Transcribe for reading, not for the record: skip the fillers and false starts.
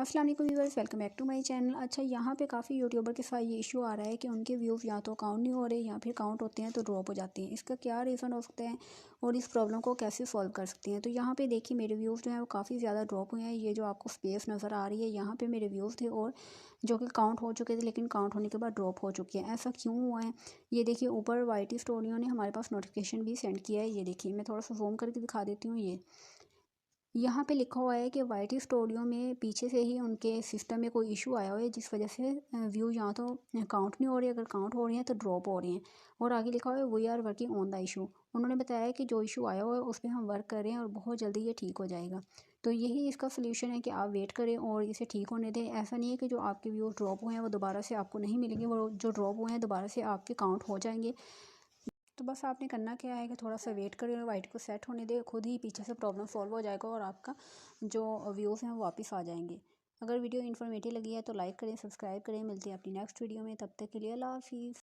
अस्सलाम वालेकुम viewers, welcome back to my channel. अच्छा, यहाँ पे काफ़ी यूट्यूबर के साथ ये इशू आ रहा है कि उनके व्यूज़ या तो काउंट नहीं हो रहे या फिर काउंट होते हैं तो ड्रॉप हो जाते हैं। इसका क्या रीज़न हो सकता है और इस प्रॉब्लम को कैसे सॉल्व कर सकते हैं? तो यहाँ पे देखिए, मेरे व्यूज़ जो हैं वो काफ़ी ज़्यादा ड्रॉप हुए हैं। ये जो आपको स्पेस नज़र आ रही है, यहाँ पे मेरे व्यूज़ थे और जो कि काउंट हो चुके थे, लेकिन काउंट होने के बाद ड्रॉप हो चुके हैं। ऐसा क्यों हुआ है? ये देखिए, ऊपर वाईटी स्टूडियो ने हमारे पास नोटिफिकेशन भी सेंड किया है। ये देखिए, मैं थोड़ा सा जूम करके दिखा देती हूँ। ये यहाँ पे लिखा हुआ है कि वाईटी स्टूडियो में पीछे से ही उनके सिस्टम में कोई इशू आया हुआ है, जिस वजह से व्यू यहाँ तो काउंट नहीं हो रही, अगर काउंट हो रही हैं तो ड्रॉप हो रही हैं। और आगे लिखा हुआ है we are working on the issue. उन्होंने बताया कि जो इशू आया हुआ है उस पर हम वर्क कर रहे हैं और बहुत जल्दी ये ठीक हो जाएगा। तो यही इसका सोल्यूशन है कि आप वेट करें और इसे ठीक होने दें। ऐसा नहीं है कि जो आपके व्यूज़ ड्रॉप हुए हैं वो दोबारा से आपको नहीं मिलेंगे, वो जो ड्रॉप हुए हैं दोबारा से आपके काउंट हो जाएंगे। तो बस आपने करना क्या है कि थोड़ा सा वेट करें और वाइट को सेट होने दें, खुद ही पीछे से प्रॉब्लम सॉल्व हो जाएगा और आपका जो व्यूज़ हैं वो वापस आ जाएंगे। अगर वीडियो इन्फॉर्मेटिव लगी है तो लाइक करें, सब्सक्राइब करें। मिलते हैं अपनी नेक्स्ट वीडियो में, तब तक के लिए अल्लाह हाफिज़।